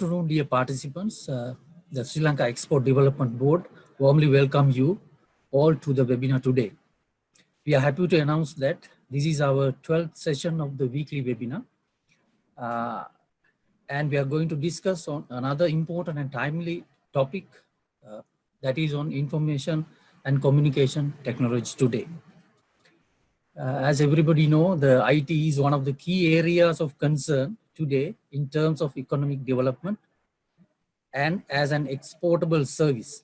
afternoon, dear participants. The Sri Lanka Export Development Board warmly welcome you all to the webinar today. We are happy to announce that this is our 12th session of the weekly webinar. And we are going to discuss on another important and timely topic that is on information and communication technology today. As everybody know, the IT is one of the key areas of concern today in terms of economic development and as an exportable service,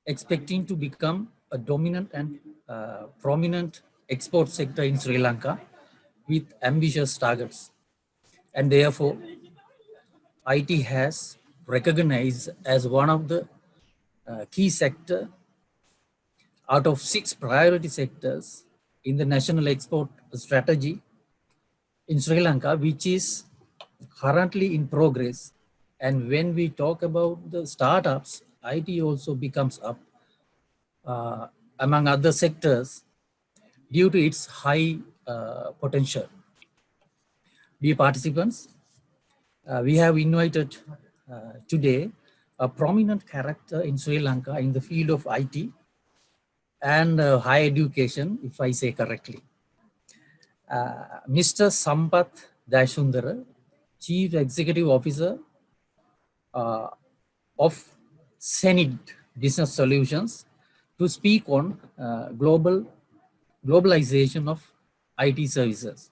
expecting to become a dominant and prominent export sector in Sri Lanka with ambitious targets. And therefore, IT has recognized as one of the key sector out of 6 priority sectors in the national export strategy in Sri Lanka, which is currently in progress. And when we talk about the startups, IT also becomes up among other sectors due to its high potential. Dear participants, we have invited today a prominent character in Sri Lanka in the field of IT and higher education, if I say correctly. Mr. Sampath Jayasundara, Chief Executive Officer of hSenid Business Solutions, to speak on globalization of IT services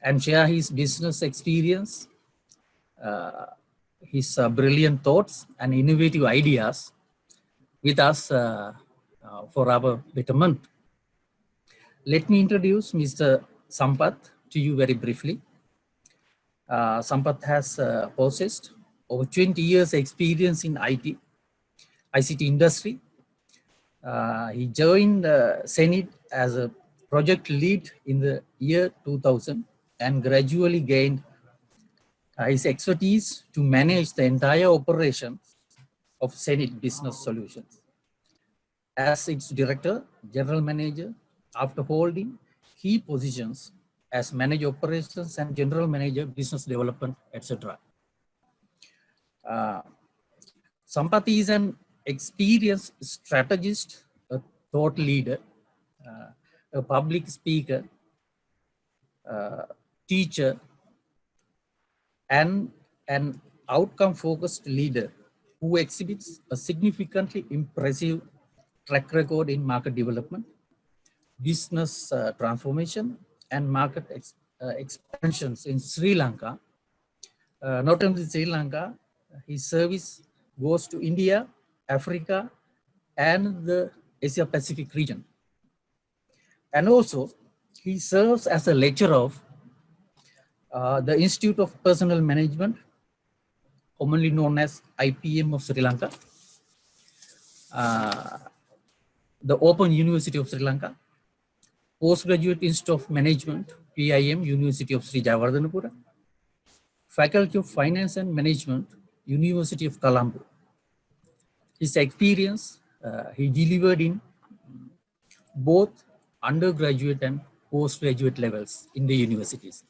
and share his business experience, his brilliant thoughts and innovative ideas with us for our betterment. Let me introduce Mr. Sampath to you very briefly. Sampath has possessed over 20 years experience in ICT industry. He joined hSenid as a project lead in the year 2000 and gradually gained his expertise to manage the entire operations of hSenid Business Solutions as its director, general manager, after holding key positions as manager operations and general manager business development, etc. Sampath is an experienced strategist, a thought leader, a public speaker, teacher, and an outcome-focused leader who exhibits a significantly impressive track record in market development, business transformation, and market expansions in Sri Lanka. Not only Sri Lanka, his service goes to India, Africa, and the Asia Pacific region. And also, he serves as a lecturer of the Institute of Personnel Management, commonly known as IPM of Sri Lanka, the Open University of Sri Lanka, Postgraduate Institute of Management, PIM, University of Sri Jayawardenepura, Faculty of Finance and Management, University of Colombo. His experience, he delivered in both undergraduate and postgraduate levels in the universities.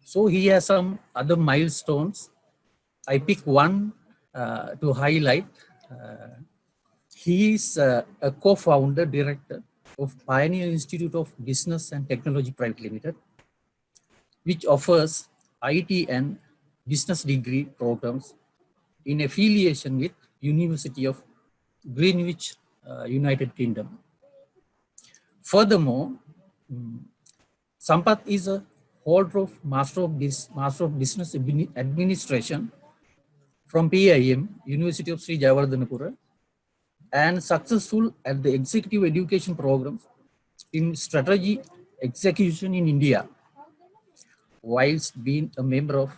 So he has some other milestones. I pick one to highlight. He is a co-founder director of Pioneer Institute of Business and Technology Private Limited, which offers IT and business degree programs in affiliation with University of Greenwich, United Kingdom. Furthermore, Sampath is a holder of Master of Business Administration from PIM, University of Sri Jayawardenepura, and successful at the executive education programs in strategy execution in India, whilst being a member of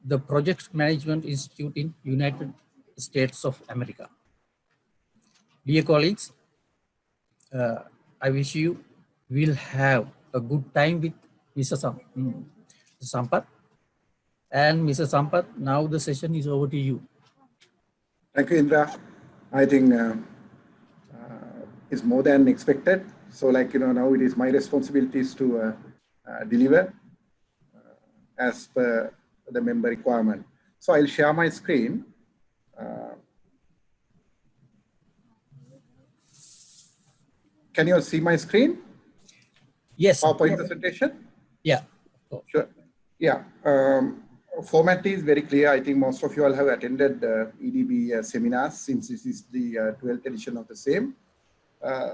the Project Management Institute in United States of America. Dear colleagues, I wish you will have a good time with Mr. Sampath. And Mr. Sampath, now the session is over to you. Thank you, Indra. I think it's more than expected. So now it is my responsibilities to deliver as per the member requirement. So I'll share my screen. Can you see my screen? Yes. PowerPoint presentation? Yeah. Sure. Yeah. Format is very clear. I think most of you all have attended EDB seminars since this is the 12th edition of the same.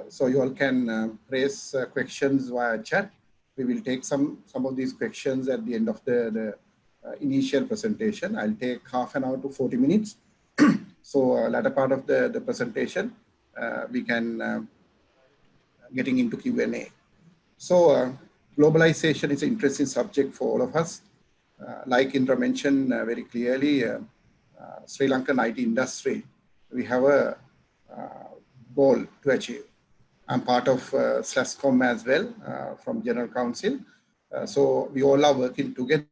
So you all can raise questions via chat. We will take some of these questions at the end of the initial presentation. I'll take half an hour to 40 minutes. So latter part of the presentation, we can getting into Q&A. So globalization is an interesting subject for all of us. Like Indra mentioned very clearly, Sri Lankan IT industry, we have a goal to achieve. I'm part of SLEDB as well from General Council. So we all are working together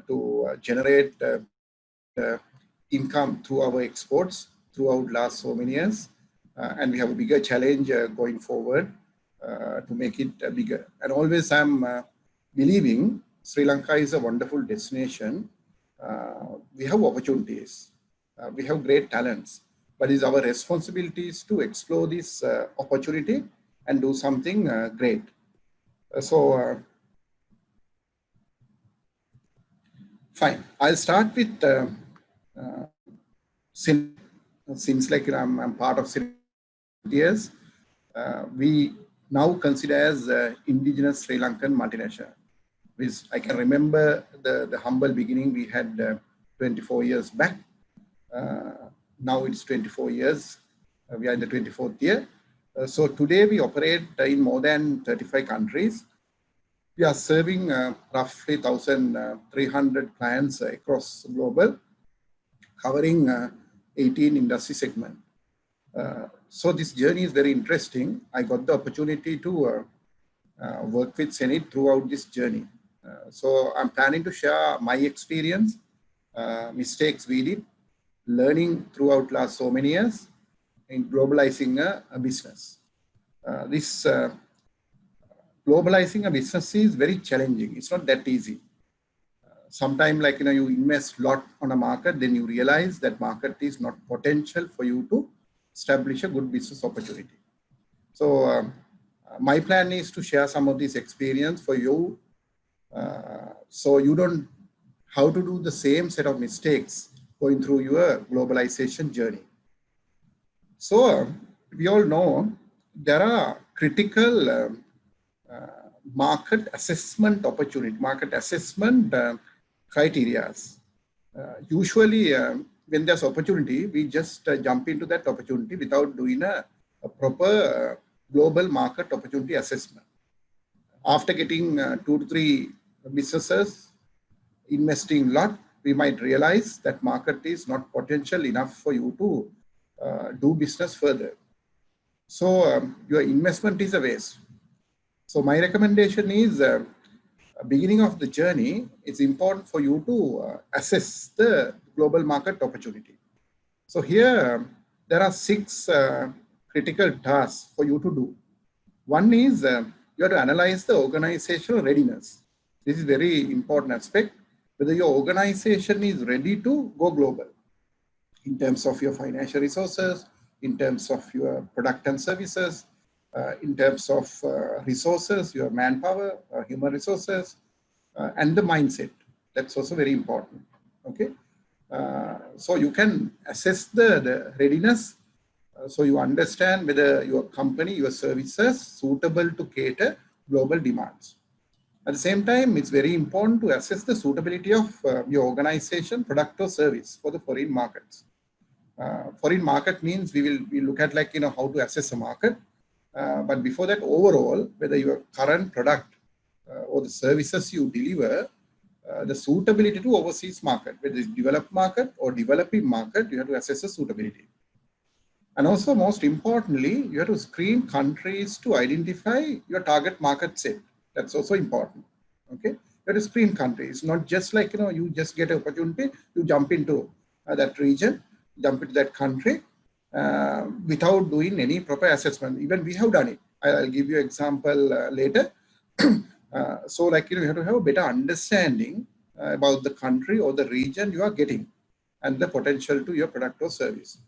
to generate income through our exports throughout last so many years. And we have a bigger challenge going forward to make it bigger. And always I'm believing Sri Lanka is a wonderful destination. We have opportunities. We have great talents. But it's our responsibilities to explore this opportunity and do something great. Fine. I'll start with since like I'm part of Sri years, we now consider as indigenous Sri Lankan multinational. Which I can remember the humble beginning we had 24 years back. Now it's 24 years. We are in the 24th year. So today we operate in more than 35 countries. We are serving roughly 1,300 clients across global, covering 18 industry segments. So this journey is very interesting. I got the opportunity to work with hSenid throughout this journey. So I'm planning to share my experience, mistakes we did, learning throughout last so many years in globalizing a business. Globalizing a business is very challenging. It's not that easy. Sometimes like, you invest a lot on a market, then you realize that market is not potential for you to establish a good business opportunity. So my plan is to share some of this experience for you. So you don't have to do the same set of mistakes going through your globalization journey. So we all know there are critical market assessment opportunity, market assessment criteria. Usually when there's opportunity, we just jump into that opportunity without doing a proper global market opportunity assessment. After getting 2 to 3 businesses, investing a lot, we might realize that market is not potential enough for you to do business further. So your investment is a waste. So my recommendation is beginning of the journey, it's important for you to assess the global market opportunity. So here there are 6 critical tasks for you to do. One is you have to analyze the organizational readiness. This is very important aspect, whether your organization is ready to go global in terms of your financial resources, in terms of your product and services, in terms of resources, your manpower, human resources, and the mindset. That's also very important. Okay. So you can assess the readiness. So you understand whether your company, your services suitable to cater global demands. At the same time, it's very important to assess the suitability of your organization, product or service for the foreign markets. Foreign market means we look at like, how to assess a market. But before that, overall, whether your current product or the services you deliver, the suitability to overseas market, whether it's developed market or developing market, you have to assess the suitability. And also, most importantly, you have to screen countries to identify your target market set. That's also important. Okay, you have to screen countries, not just like, you just get an opportunity, you jump into that region, jump into that country without doing any proper assessment. Even we have done it. I'll give you an example later. So like, you have to have a better understanding about the country or the region you are getting and the potential to your product or service.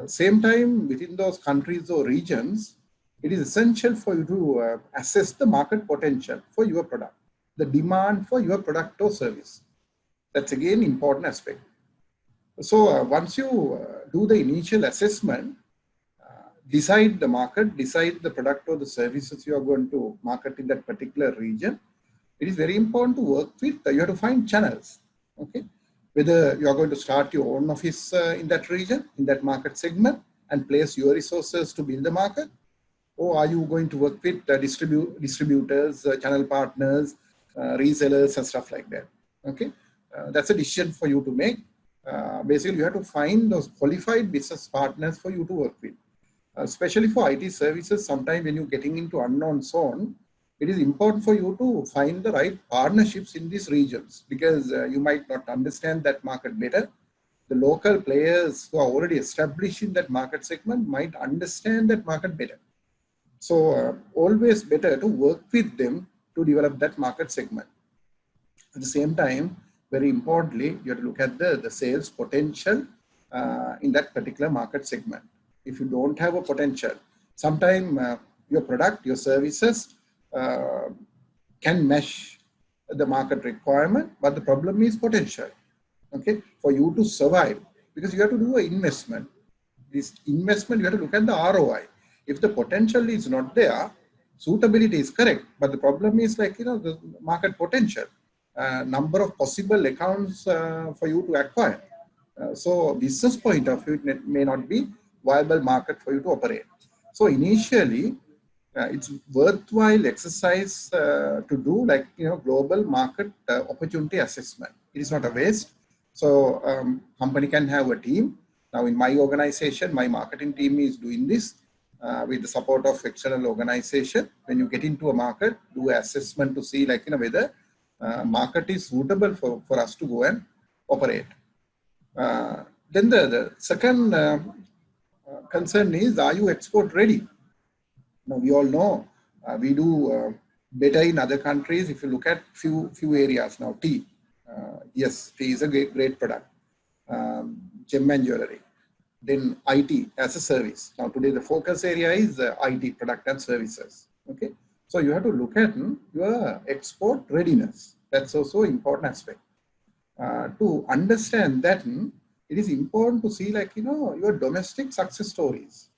Same time, within those countries or regions, it is essential for you to assess the market potential for your product, the demand for your product or service. That's again important aspect. So once you do the initial assessment, decide the market, decide the product or the services you are going to market in that particular region, it is very important to work with, you have to find channels, okay? Whether you are going to start your own office in that region, in that market segment, and place your resources to build the market, or are you going to work with distributors, channel partners, resellers, and stuff like that, okay? That's a decision for you to make. Basically, you have to find those qualified business partners for you to work with. Especially for IT services, sometimes when you're getting into unknown zone, it is important for you to find the right partnerships in these regions, because you might not understand that market better. The local players who are already established in that market segment might understand that market better. So always better to work with them to develop that market segment. At the same time, very importantly, you have to look at the sales potential in that particular market segment. If you don't have a potential, sometimes your product, your services can match the market requirement, but the problem is potential, okay, for you to survive, because you have to do an investment. This investment, you have to look at the ROI. If the potential is not there, suitability is correct, but the problem is like, the market potential, number of possible accounts for you to acquire. So business point of view, it may not be viable market for you to operate. So initially, it's worthwhile exercise to do like, global market opportunity assessment. It is not a waste. So company can have a team. Now in my organization, my marketing team is doing this with the support of external organization. When you get into a market, do assessment to see like, whether market is suitable for us to go and operate. Then the second concern is, are you export ready? Now we all know we do better in other countries. If you look at few areas now, tea, yes, tea is a great product. Gem and jewelry. Then IT as a service. Now today the focus area is IT product and services. Okay, so you have to look at your export readiness. That's also important aspect. To understand that, it is important to see like, your domestic success stories.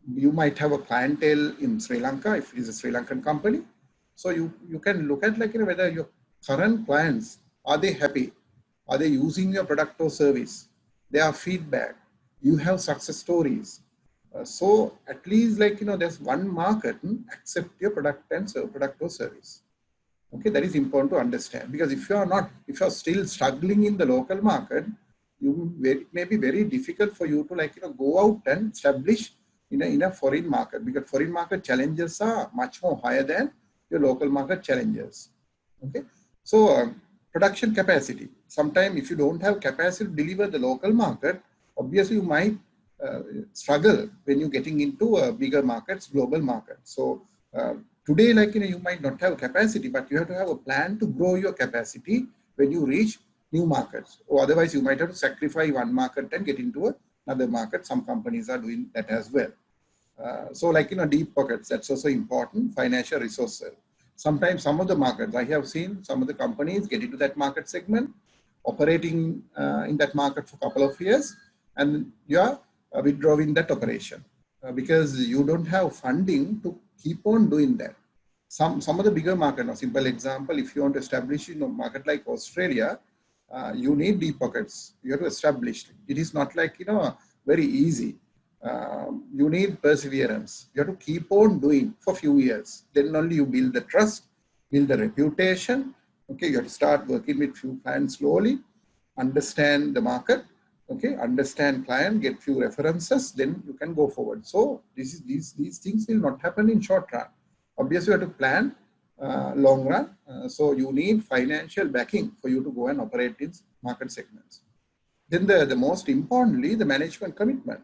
You might have a clientele in Sri Lanka if it is a Sri Lankan company. So you can look at like, whether your current clients, are they happy? Are they using your product or service? Their feedback. You have success stories. So at least like, there's one market accept your product or service. Okay, that is important to understand, because if you are still struggling in the local market, it may be very difficult for you to like, go out and establish in a foreign market, because foreign market challenges are much more higher than your local market challenges. Okay, so production capacity. Sometimes if you don't have capacity to deliver the local market, obviously you might struggle when you're getting into bigger markets, global markets. So today, like, you might not have capacity, but you have to have a plan to grow your capacity when you reach new markets. Or otherwise, you might have to sacrifice one market and get into another market. Some companies are doing that as well. So like, deep pockets, that's also important. Financial resources. Sometimes some of the markets, I have seen some of the companies get into that market segment, operating in that market for a couple of years, and you are withdrawing that operation because you don't have funding to keep on doing that. Some of the bigger market, a simple example, if you want to establish a market like Australia, you need deep pockets. You have to establish. It is not like, very easy. You need perseverance. You have to keep on doing for a few years. Then only you build the trust, build the reputation. Okay, you have to start working with few clients slowly, understand the market. Okay, understand client, get few references, then you can go forward. So these things will not happen in short run. Obviously, you have to plan long run. So you need financial backing for you to go and operate in market segments. Then the most importantly, the management commitment.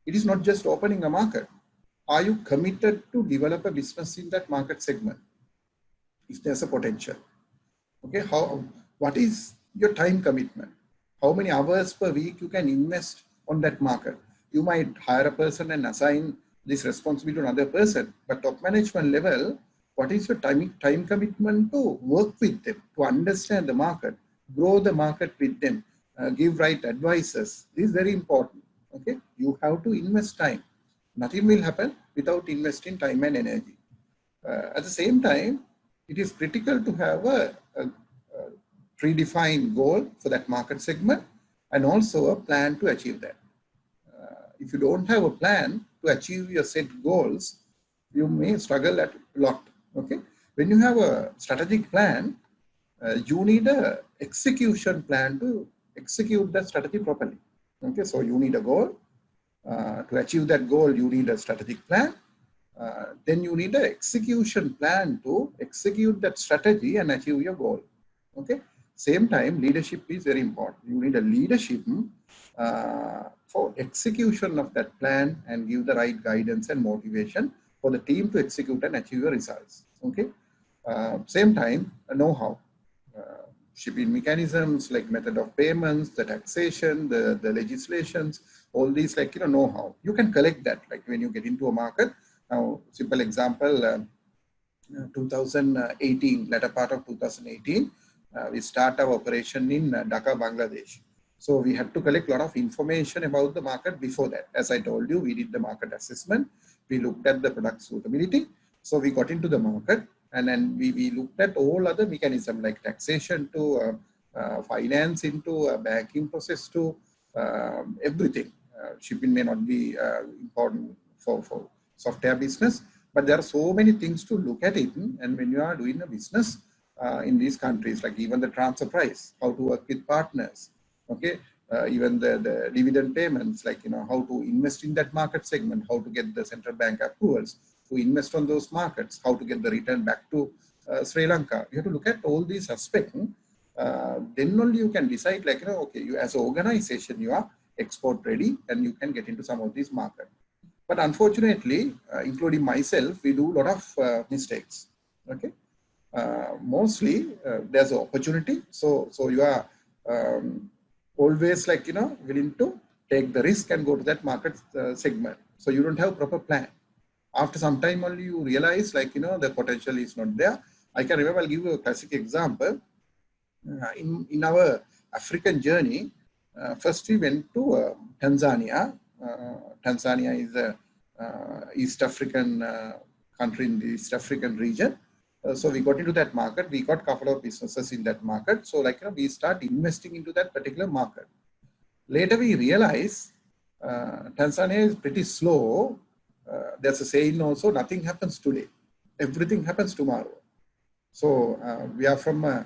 It is not just opening a market. Are you committed to develop a business in that market segment if there's a potential? Okay, what is your time commitment? How many hours per week you can invest on that market? You might hire a person and assign this responsibility to another person, but top management level, what is your time commitment to work with them, to understand the market, grow the market with them, give right advices? This is very important. Okay, you have to invest time. Nothing will happen without investing time and energy. At the same time, it is critical to have a predefined goal for that market segment and also a plan to achieve that. If you don't have a plan to achieve your set goals, you may struggle a lot. Okay, when you have a strategic plan, you need a execution plan to execute that strategy properly. Okay, so you need a goal. To achieve that goal, you need a strategic plan. Then you need an execution plan to execute that strategy and achieve your goal. Okay. Same time, leadership is very important. You need a leadership for execution of that plan and give the right guidance and motivation for the team to execute and achieve your results. Okay. Same time, know-how. Shipping mechanisms like method of payments, the taxation, the legislations, all these know-how. You can collect that like when you get into a market. Now, simple example, 2018, latter part of 2018, we start our operation in Dhaka, Bangladesh. So we had to collect a lot of information about the market before that. As I told you, we did the market assessment. We looked at the product suitability. So we got into the market and then we looked at all other mechanisms like taxation to finance into banking process to everything. Shipping may not be important for software business, but there are so many things to look at it. And when you are doing a business in these countries, like even the transfer price, how to work with partners, okay, even the dividend payments, like how to invest in that market segment, how to get the central bank approvals to invest on those markets, how to get the return back to Sri Lanka. You have to look at all these aspects. Then only you can decide like, okay, you as an organization, you are export ready and you can get into some of these markets. But unfortunately, including myself, we do a lot of mistakes. Okay, mostly there's an opportunity, so you are always willing to take the risk and go to that market segment. So you don't have proper plan. After some time only you realize the potential is not there. I can remember, I'll give you a classic example. In our African journey, first we went to Tanzania. Tanzania is a East African country in the East African region. So we got into that market. We got a couple of businesses in that market. So we start investing into that particular market. Later we realize Tanzania is pretty slow. There's a saying also, nothing happens today. Everything happens tomorrow. So we are from a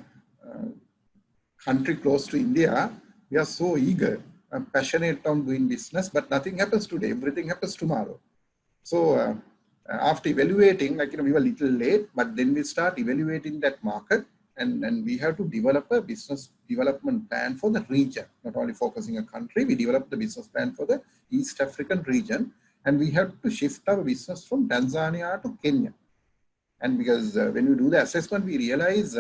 country close to India. We are so eager and passionate on doing business, but nothing happens today. Everything happens tomorrow. So after evaluating, we were a little late, but then we start evaluating that market and we have to develop a business development plan for the region, not only focusing a country. We developed the business plan for the East African region and we have to shift our business from Tanzania to Kenya. And because when we do the assessment, we realize,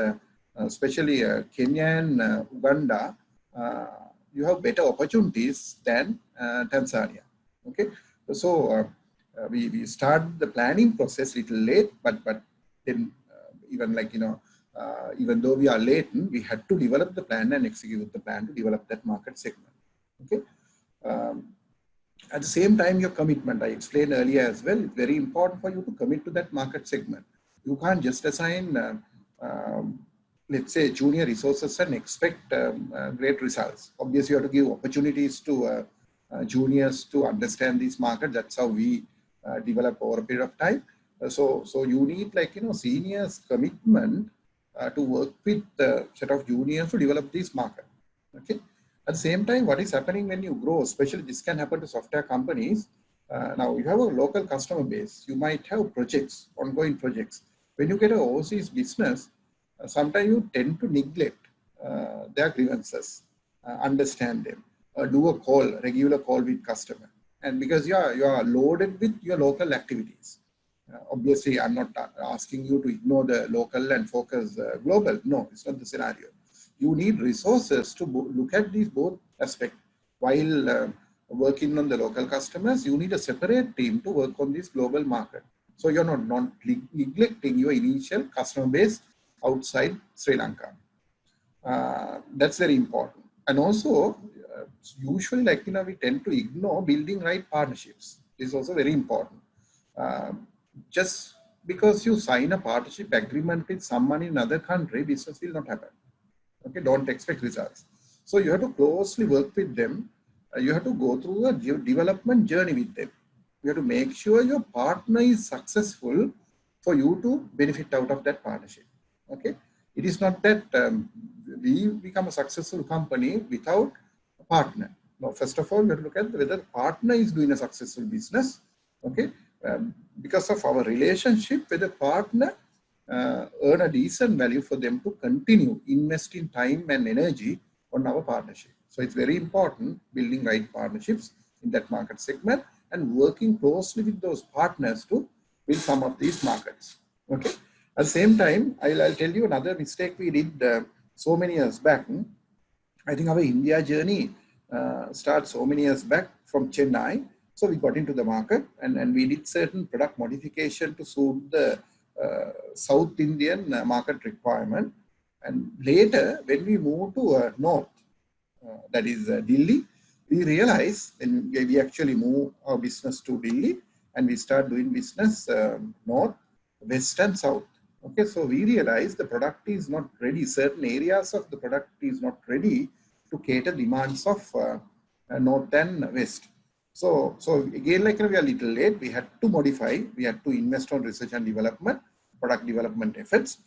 especially Kenya and Uganda, you have better opportunities than Tanzania. Okay, so we start the planning process a little late, but then even even though we are late, we had to develop the plan and execute the plan to develop that market segment. Okay. At the same time, your commitment, I explained earlier as well, it's very important for you to commit to that market segment. You can't just assign, let's say, junior resources and expect great results. Obviously, you have to give opportunities to juniors to understand this market. That's how we develop over a period of time. So you need seniors' commitment to work with the set of juniors to develop this market. Okay. At the same time, what is happening when you grow, especially this can happen to software companies. Now you have a local customer base. You might have projects, ongoing projects. When you get an overseas business, sometimes you tend to neglect their grievances, understand them, do a regular call with customer. And because you are loaded with your local activities. Obviously, I'm not asking you to ignore the local and focus global. No, it's not the scenario. You need resources to look at these both aspects. While working on the local customers, you need a separate team to work on this global market. So you're not neglecting your initial customer base outside Sri Lanka. That's very important. And also, usually, like, we tend to ignore building right partnerships. This is also very important. Just because you sign a partnership agreement with someone in another country, business will not happen. Okay, don't expect results. So you have to closely work with them. You have to go through a development journey with them. You have to make sure your partner is successful for you to benefit out of that partnership. Okay, it is not that we become a successful company without a partner. Now, first of all, we have to look at whether the partner is doing a successful business. Okay, because of our relationship with the partner, earn a decent value for them to continue investing time and energy on our partnership. So it's very important building right partnerships in that market segment and working closely with those partners to build some of these markets. Okay. At the same time, I'll tell you another mistake we did so many years back. I think our India journey starts so many years back from Chennai. So we got into the market and we did certain product modification to suit the South Indian market requirement. And later, when we moved to North, that is Delhi, we realized, and we actually moved our business to Delhi and we start doing business North, West and South. Okay, so we realized the product is not ready. Certain areas of the product is not ready to cater demands of North and West. So again, like we are a little late, we had to modify, we had to invest on research and development, product development efforts.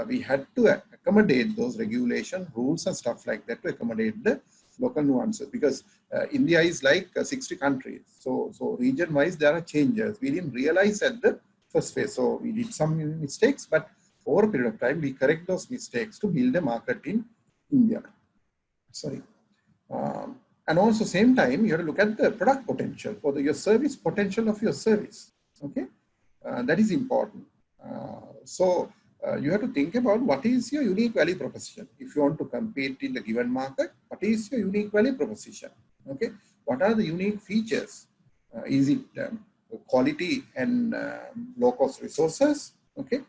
We had to accommodate those regulation rules and stuff like that to accommodate the local nuances, because India is like 60 countries. So region wise, there are changes. We didn't realize at the first phase. So we did some mistakes, but over a period of time, we correct those mistakes to build a market in India. Sorry. And also same time, you have to look at the product potential or your service potential of your service. Okay. That is important. So you have to think about what is your unique value proposition. If you want to compete in the given market, what is your unique value proposition? Okay. What are the unique features? Is it quality and low cost resources? Okay.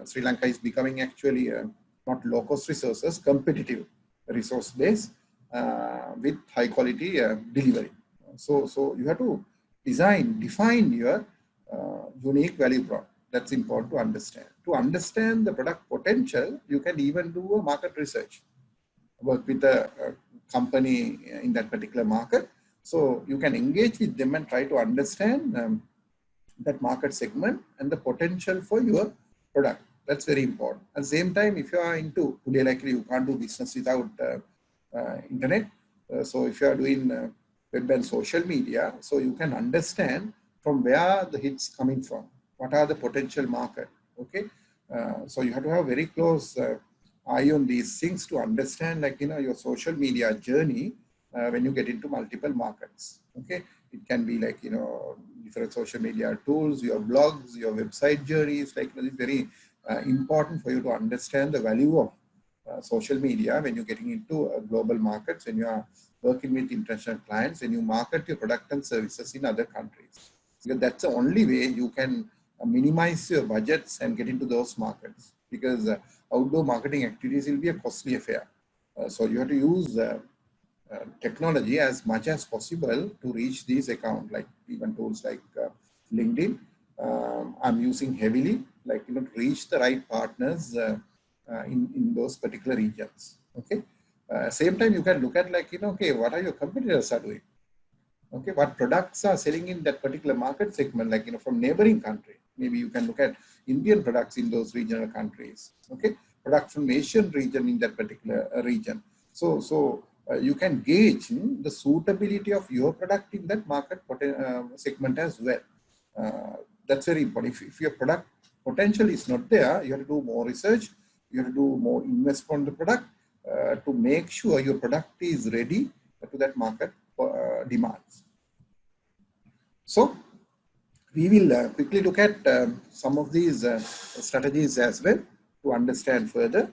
Sri Lanka is becoming actually not low cost resources, competitive resource base with high quality delivery. So you have to define your unique value prop. That's important to understand. To understand the product potential, you can even do a market research. Work with a company in that particular market. So you can engage with them and try to understand that market segment and the potential for your product. That's very important. At the same time, if you are into, today likely you can't do business without internet. So if you are doing web and social media, so you can understand from where the hits coming from. What are the potential market? Okay, so you have to have very close eye on these things to understand, like your social media journey when you get into multiple markets. Okay, it can be like different social media tools, your blogs, your website journeys. Like it's very important for you to understand the value of social media when you're getting into global markets, when you are working with international clients, when you market your product and services in other countries. Because that's the only way you can minimize your budgets and get into those markets, because outdoor marketing activities will be a costly affair. So you have to use technology as much as possible to reach these accounts, like even tools like LinkedIn. I'm using heavily, like to reach the right partners in those particular regions. Okay. Same time, you can look at like okay, what are your competitors are doing? Okay, what products are selling in that particular market segment, like from neighboring country. Maybe you can look at Indian products in those regional countries. Okay, products from Asian region in that particular region. So you can gauge the suitability of your product in that market segment as well. That's very important. If your product potential is not there, you have to do more research. You have to do more investment on the product to make sure your product is ready to that market demands. So We will quickly look at some of these strategies as well to understand further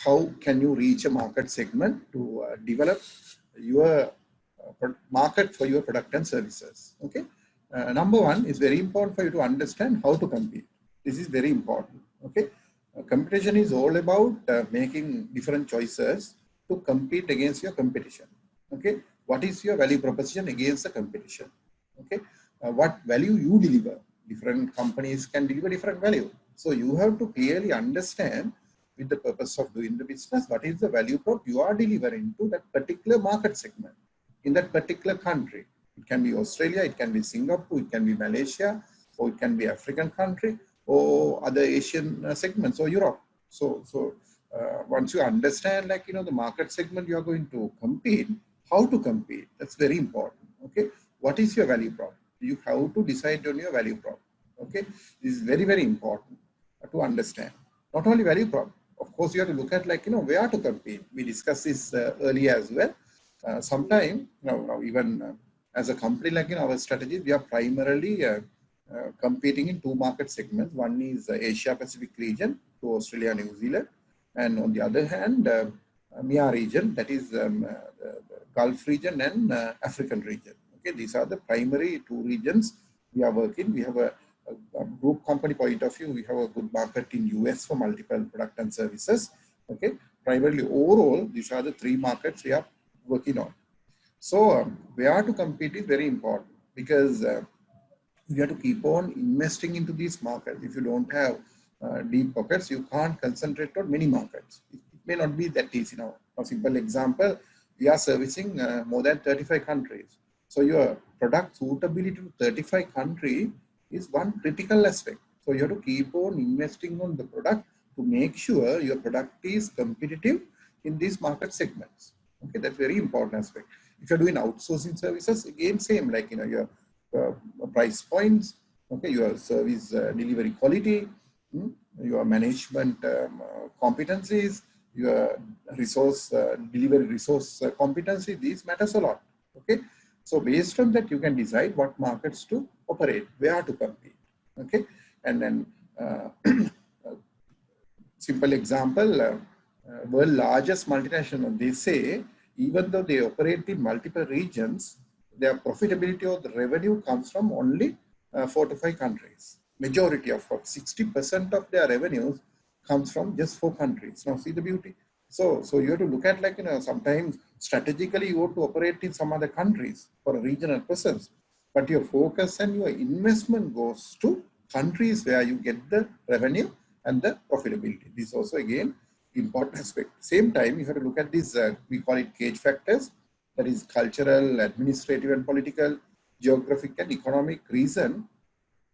how can you reach a market segment to develop your market for your product and services. Okay. Number one is very important for you to understand how to compete. This is very important. Okay. Competition is all about making different choices to compete against your competition. Okay. What is your value proposition against the competition? Okay. What value you deliver? Different companies can deliver different value. So you have to clearly understand, with the purpose of doing the business, what is the value prop you are delivering to that particular market segment in that particular country. It can be Australia, it can be Singapore, it can be Malaysia, or it can be African country, or other Asian segments, or Europe. So once you understand, like, you know, the market segment you are going to compete, how to compete, that's very important. Okay. What is your value prop? You have to decide on your value prop. Okay. This is very, very important to understand. Not only value prop, of course, you have to look at, like, you know, where to compete. We discussed this earlier as well. Sometime now even as a company, like in our strategy, we are primarily competing in two market segments. One is Asia Pacific region to Australia, New Zealand, and on the other hand, MEA region, that is the Gulf region and African region. Okay, these are the primary two regions we are working. We have a group company point of view. We have a good market in US for multiple product and services. Okay, primarily overall, these are the three markets we are working on. So where to compete is very important, because you have to keep on investing into these markets. If you don't have deep pockets, you can't concentrate on many markets. It may not be that easy now. For simple example, we are servicing more than 35 countries. So your product suitability to 35 countries is one critical aspect. So you have to keep on investing on the product to make sure your product is competitive in these market segments. Okay, that's very important aspect. If you're doing outsourcing services, again, same, like, you know, your price points, okay, your service delivery quality, your management competencies, your resource delivery resource competency, these matters a lot. Okay, so based on that, you can decide what markets to operate, where to compete. Okay, and then simple example, world largest multinational, they say, even though they operate in multiple regions, their profitability or the revenue comes from only 4 to 5 countries. Majority of 60% of their revenues comes from just 4 countries. Now see the beauty. So you have to look at, like, you know, sometimes strategically you want to operate in some other countries for a regional presence, but your focus and your investment goes to countries where you get the revenue and the profitability. This also, again, important aspect. Same time, you have to look at these, we call it cage factors, that is cultural, administrative and political, geographic and economic reason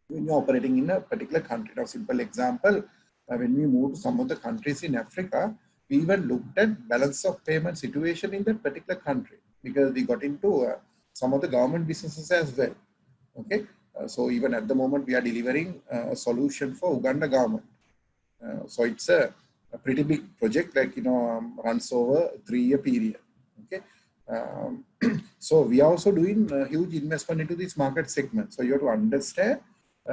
when you're operating in a particular country. Now, simple example, when we moved to some of the countries in Africa, we even looked at balance of payment situation in that particular country, because we got into some of the government businesses as well. Okay, so even at the moment, we are delivering a solution for Uganda government. So it's a pretty big project, like, you know, runs over a 3-year period. Okay, so we are also doing a huge investment into this market segment. So you have to understand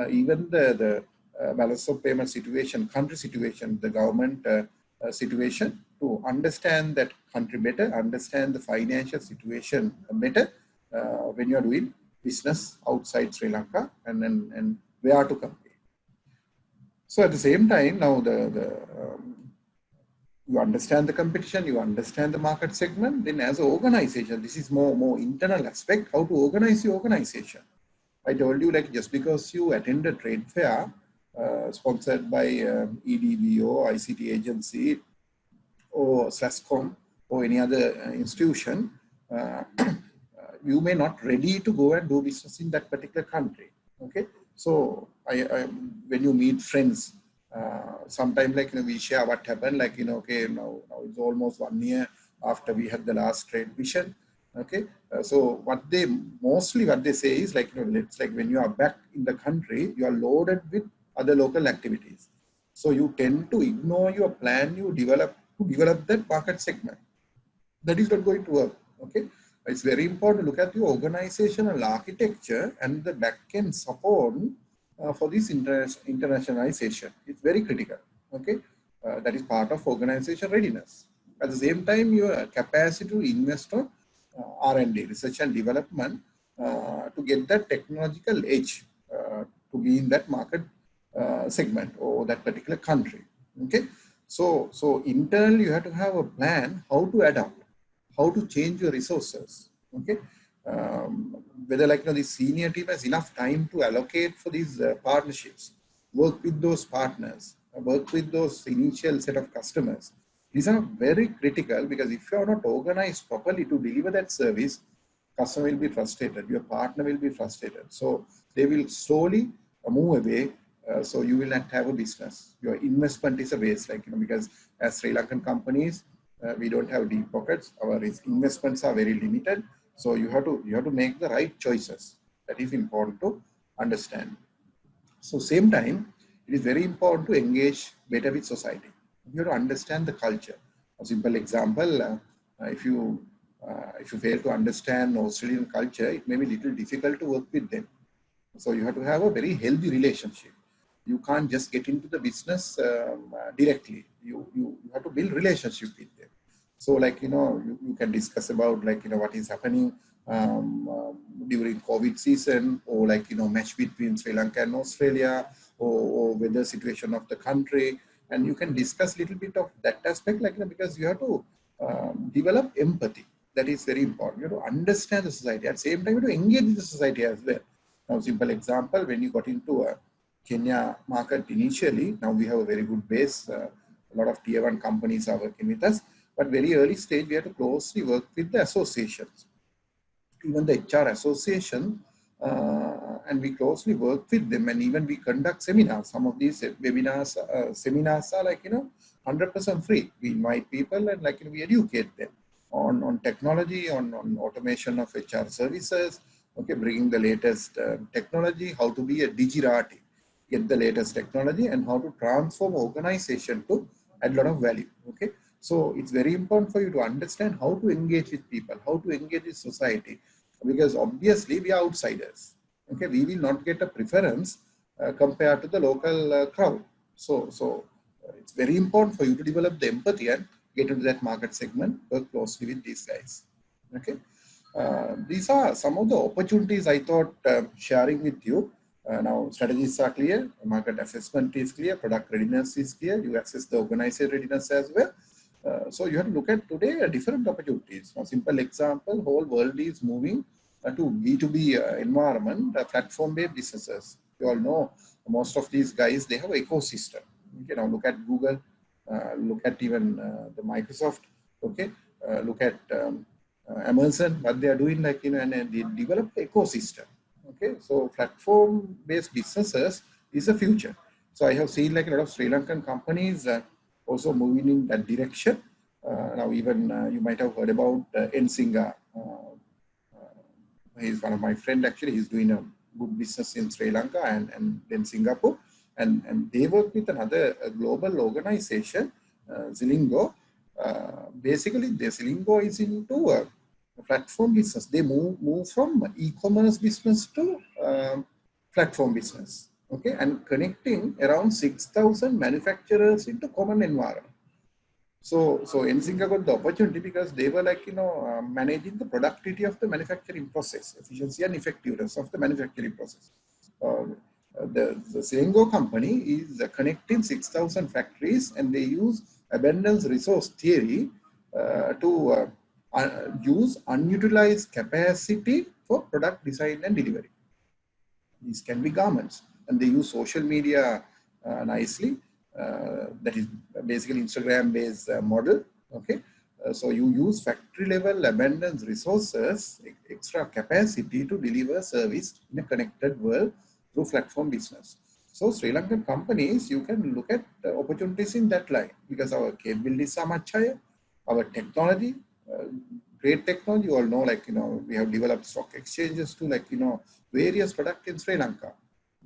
even the balance of payment situation, country situation, the government situation, to understand that country better, understand the financial situation better when you are doing business outside Sri Lanka, and where to compete. So at the same time, now you understand the competition, you understand the market segment, then as an organization, this is more internal aspect, how to organize your organization. I told you, like, just because you attend a trade fair sponsored by EDB or ICT agency or SLASCOM or any other institution, you may not ready to go and do business in that particular country. Okay, so when you meet friends, sometimes, like, you know, we share what happened, like, you know, okay, now it's almost 1 year after we had the last trade vision. Okay, so what they say is, like, you know, it's like when you are back in the country, you are loaded with other local activities. So you tend to ignore your plan you develop to develop that market segment. That is not going to work. Okay, It's very important to look at the organizational architecture and the back-end support for this internationalization. It's very critical. Okay, that is part of organization readiness. At the same time, your capacity to invest on R&D, research and development, to get that technological edge to be in that market segment or that particular country. Okay, so internally you have to have a plan how to adapt, how to change your resources. Okay, whether the senior team has enough time to allocate for these partnerships, work with those partners, work with those initial set of customers. These are very critical, because if you are not organized properly to deliver that service, customer will be frustrated, your partner will be frustrated. So they will slowly move away. So you will not have a business. Your investment is a waste, because as Sri Lankan companies, we don't have deep pockets. Our investments are very limited. So you have to make the right choices. That is important to understand. So same time, it is very important to engage better with society. You have to understand the culture. A simple example, if you fail to understand Australian culture, it may be a little difficult to work with them. So you have to have a very healthy relationship. You can't just get into the business directly. You have to build relationship with them. So you can discuss about what is happening during COVID season, or match between Sri Lanka and Australia, or weather situation of the country, and you can discuss a little bit of that aspect, because you have to develop empathy. That is very important. You have to understand the society. At the same time, you have to engage with the society as well. Now, simple example, when you got into a Kenya market initially, now we have a very good base. A lot of tier 1 companies are working with us, but very early stage, we have to closely work with the associations, even the HR association, and we closely work with them, and even we conduct seminars. Some of these webinars, seminars are 100% free. We invite people and we educate them on technology, on automation of HR services, okay, bringing the latest technology, how to be a digirati, get the latest technology, and how to transform organization to add a lot of value. Okay, so it's very important for you to understand how to engage with people, how to engage with society, because obviously we are outsiders. Okay, we will not get a preference compared to the local crowd. So it's very important for you to develop the empathy and get into that market segment, work closely with these guys. Okay, these are some of the opportunities I thought sharing with you. Now strategies are clear, market assessment is clear, product readiness is clear, you assess the organization readiness as well. So you have to look at today different opportunities. A simple example, whole world is moving to B2B environment, platform-based businesses. You all know most of these guys, they have an ecosystem. You know, look at Google, look at even the Microsoft, okay, look at Amazon, what they are doing, and they develop the ecosystem. Okay, so platform-based businesses is the future. So I have seen a lot of Sri Lankan companies also moving in that direction. Now even you might have heard about Nsinga. He's one of my friends actually. He's doing a good business in Sri Lanka and then Singapore. And they work with another global organization, Zilingo. Basically, the Zilingo is into a platform business. They move from e-commerce business to platform business. Okay, and connecting around 6,000 manufacturers into common environment. So Nsinga got the opportunity because they were managing the productivity of the manufacturing process, efficiency and effectiveness of the manufacturing process. The Zilingo company is connecting 6,000 factories, and they use abundance resource theory to use unutilized capacity for product design and delivery. These can be garments, and they use social media nicely. That is basically Instagram-based model. Okay, so you use factory-level abundance resources, extra capacity to deliver service in a connected world through platform business. So Sri Lankan companies, you can look at opportunities in that line, because our capabilities are much higher. Our technology, great technology. You all know, we have developed stock exchanges to various products in Sri Lanka.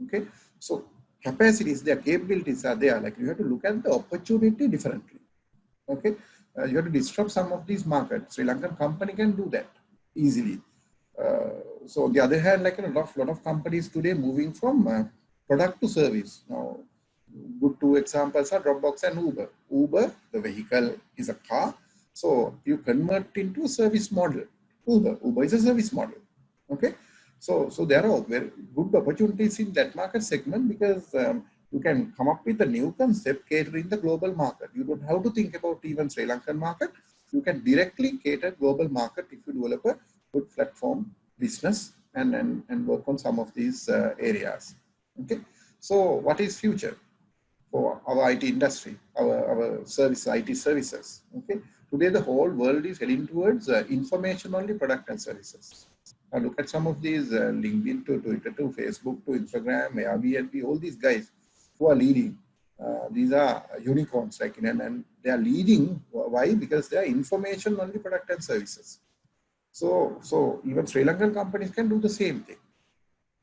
Okay, so capacities, their capabilities are there. You have to look at the opportunity differently. Okay, you have to disrupt some of these markets. Sri Lankan company can do that easily. So on the other hand, like a lot of companies today moving from product to service. Now, good two examples are Dropbox and Uber. Uber, the vehicle is a car. So you convert into a service model. Uber is a service model. Okay. So there are very good opportunities in that market segment because you can come up with a new concept catering the global market. You don't have to think about even Sri Lankan market. You can directly cater global market if you develop a good platform business and work on some of these areas. Okay. So what is future for our IT industry, our service, IT services? Okay. Today, the whole world is heading towards information only product and services. Now look at some of these LinkedIn to Twitter to Facebook to Instagram, Airbnb, all these guys who are leading. These are unicorns, like, and they are leading. Why? Because they are information only product and services. So even Sri Lankan companies can do the same thing.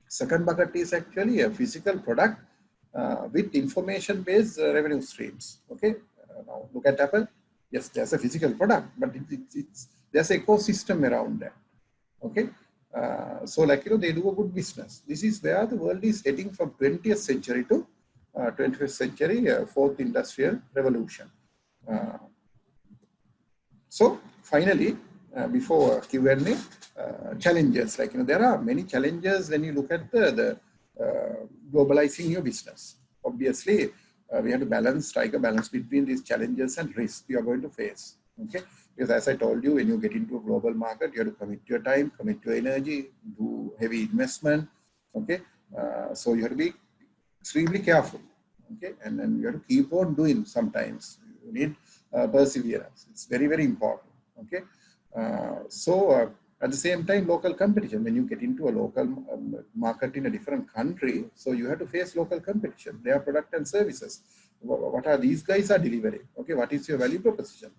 Second bucket is actually a physical product with information-based revenue streams. Okay, now look at Apple. Yes, there's a physical product, but there's an ecosystem around that. Okay, so like they do a good business. This is where the world is heading from 20th century to 21st century, fourth industrial revolution. So finally, before Q&A, challenges, like there are many challenges when you look at the globalizing your business. Obviously, we have to strike a balance between these challenges and risks we are going to face. Okay, because as I told you, when you get into a global market, you have to commit your time, commit your energy, do heavy investment. Okay, so you have to be extremely careful. Okay, and then you have to keep on doing. Sometimes you need perseverance. It's very, very important. Okay, so at the same time, local competition. When you get into a local market in a different country, so you have to face local competition. Their product and services. What are these guys are delivering? Okay, what is your value proposition?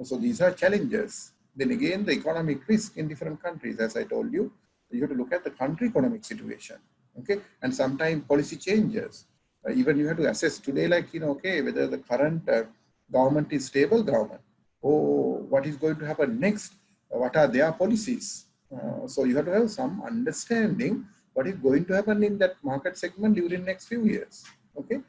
So these are challenges. Then again, the economic risk in different countries. As I told you, you have to look at the country economic situation. Okay, and sometimes policy changes. Even you have to assess today, like okay, whether the current government is stable government. Oh, what is going to happen next? What are their policies? So you have to have some understanding what is going to happen in that market segment during next few years. Okay,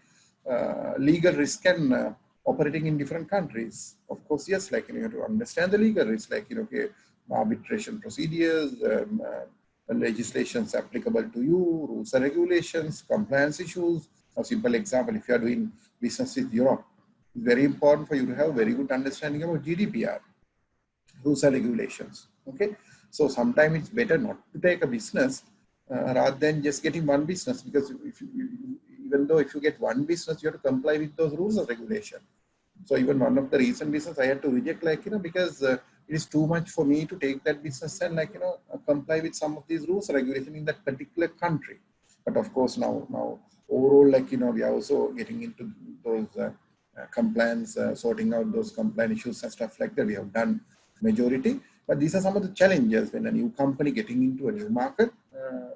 legal risk and operating in different countries. Of course, yes, like you have to understand the legal risk, like okay, arbitration procedures, legislations applicable to you, rules and regulations, compliance issues. A simple example: if you are doing business with Europe, it's very important for you to have very good understanding about GDPR, rules and regulations. Okay, so sometimes it's better not to take a business rather than just getting one business, because even though if you get one business, you have to comply with those rules and regulations. So even one of the recent business I had to reject, like because it is too much for me to take that business and like comply with some of these rules and regulations in that particular country. But of course now overall, like we are also getting into those compliance, sorting out those compliance issues and stuff like that. We have done majority, but these are some of the challenges when a new company getting into a new market.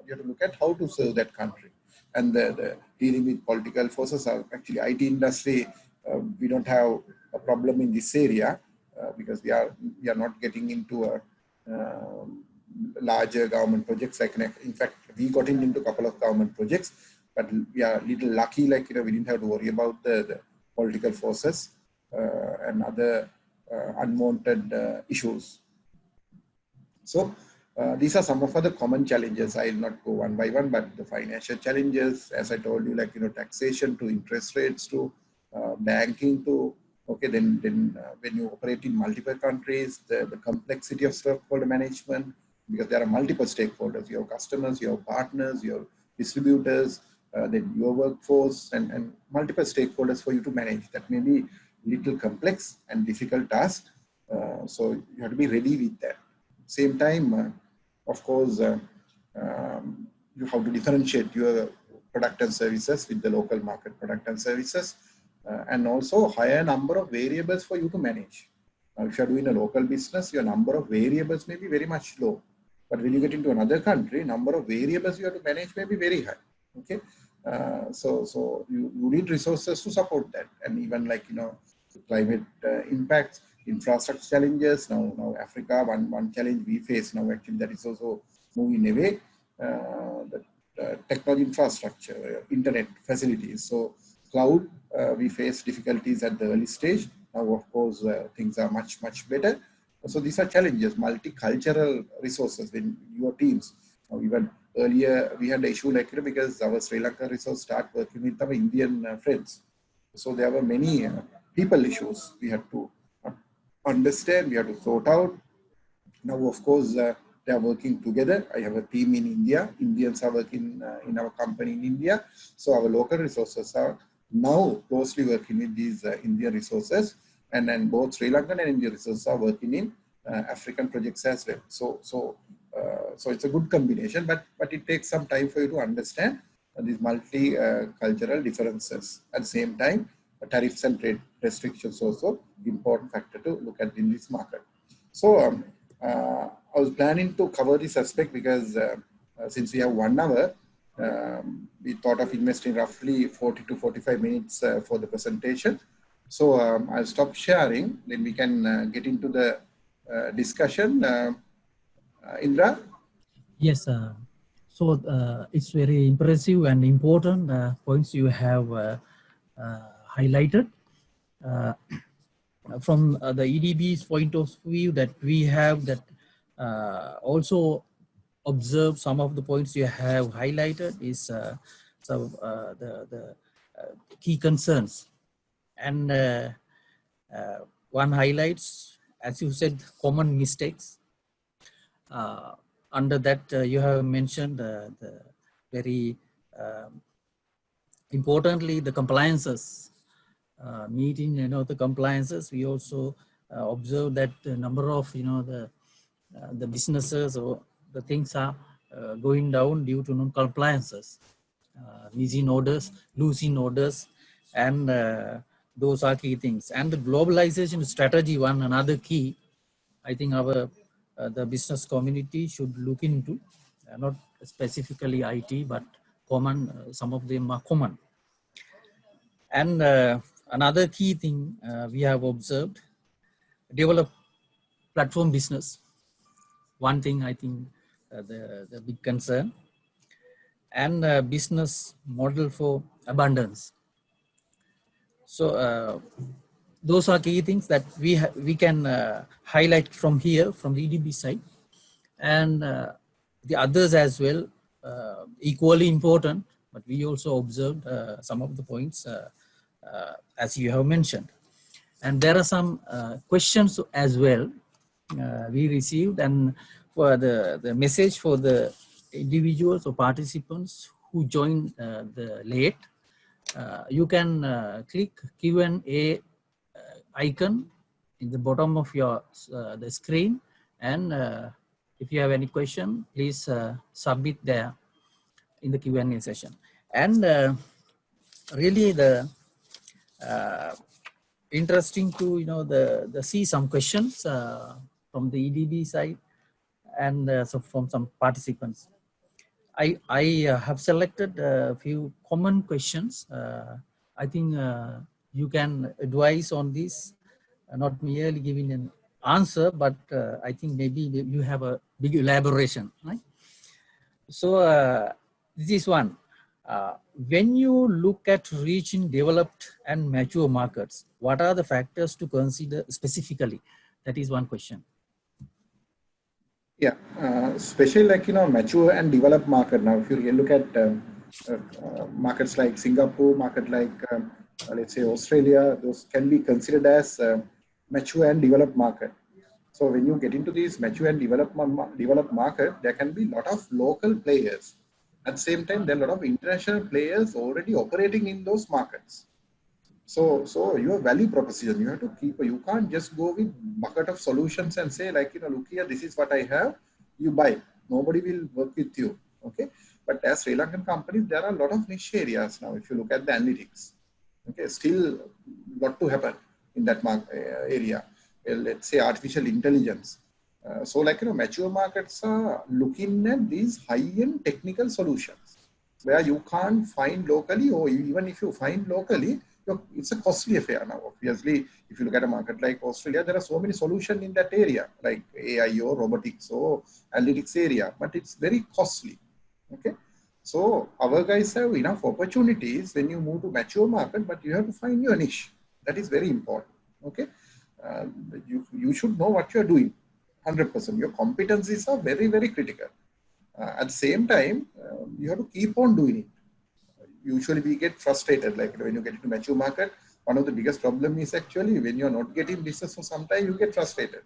You have to look at how to serve that country, and the dealing with political forces. Are actually IT industry, we don't have a problem in this area because we are not getting into a larger government projects. Like in fact, we got into a couple of government projects, but we are a little lucky. Like we didn't have to worry about the political forces and other unwanted issues. So these are some of the common challenges. I will not go one by one, but the financial challenges, as I told you, like taxation to interest rates to banking to okay. Then when you operate in multiple countries, the complexity of stakeholder management, because there are multiple stakeholders: your customers, your partners, your distributors, then your workforce, and multiple stakeholders for you to manage. That may be little complex and difficult task. So you have to be ready with that. Same time, of course, you have to differentiate your product and services with the local market product and services, and also higher number of variables for you to manage. Now, if you are doing a local business, your number of variables may be very much low. But when you get into another country, number of variables you have to manage may be very high. Okay, so you need resources to support that, and even like climate impacts. infrastructure challenges. Now Africa, one challenge we face now, actually, that is also moving away, the technology infrastructure, internet facilities. So cloud, we face difficulties at the early stage. Now, of course, things are much better. So these are challenges, multicultural resources in your teams. Even earlier, we had the issue like, because our Sri Lanka resource start working with our Indian friends. So there were many people issues we had to understand, we had to sort out. Now, of course, they are working together. I have a team in India. Indians are working in our company in India. So our local resources are now closely working with these Indian resources. And then both Sri Lankan and Indian resources are working in African projects as well. So it's a good combination, but it takes some time for you to understand these multi-cultural differences. At the same time, tariffs and trade restrictions also important factor to look at in this market. So I was planning to cover this aspect because since we have 1 hour, we thought of investing roughly 40 to 45 minutes for the presentation. So I'll stop sharing, then we can get into the discussion. Indra? Yes, so it's very impressive and important points you have highlighted. From the EDB's point of view, that we have that also observe some of the points you have highlighted is the key concerns. And one highlights, as you said, common mistakes. Under that, you have mentioned the very importantly, the compliances. Meeting, the compliances, we also observe that the number of, the businesses or the things are going down due to non-compliances, missing orders, losing orders, and those are key things. And the globalization strategy, another key, I think our the business community should look into, not specifically IT, but common, some of them are common. And another key thing we have observed, develop platform business. One thing I think the big concern, and business model for abundance. So those are key things that we can highlight from here, from the EDB side, and the others as well, equally important, but we also observed some of the points as you have mentioned. And there are some questions as well we received, and for the message for the individuals or participants who joined the late, you can click Q&A icon in the bottom of your the screen, and if you have any question, please submit there in the Q&A session. And really the interesting to the see some questions from the EDB side, and so from some participants. I have selected a few common questions. I think you can advise on this, not merely giving an answer, but I think maybe you have a big elaboration, right? So this is one. When you look at reaching developed and mature markets, what are the factors to consider specifically? That is one question. Yeah, especially like, mature and developed market. Now, if you look at markets like Singapore, market like, let's say Australia, those can be considered as mature and developed market. So when you get into these mature and developed market, there can be a lot of local players. At the same time, there are a lot of international players already operating in those markets. So your value proposition, you have to keep, you can't just go with bucket of solutions and say like, look here, this is what I have, you buy. Nobody will work with you, okay? But as Sri Lankan companies, there are a lot of niche areas now. If you look at the analytics, okay, still lot to happen in that area. Let's say artificial intelligence. So like, mature markets are looking at these high-end technical solutions where you can't find locally, or even if you find locally, look, it's a costly affair now. Obviously, if you look at a market like Australia, there are so many solutions in that area, like AI or robotics or analytics area, but it's very costly. Okay. So our guys have enough opportunities when you move to mature market, but you have to find your niche. That is very important. Okay. Uh, you should know what you're doing. 100%. Your competencies are very, very critical. At the same time, you have to keep on doing it. Usually we get frustrated, like when you get into mature market, one of the biggest problem is actually when you're not getting business for some time, you get frustrated.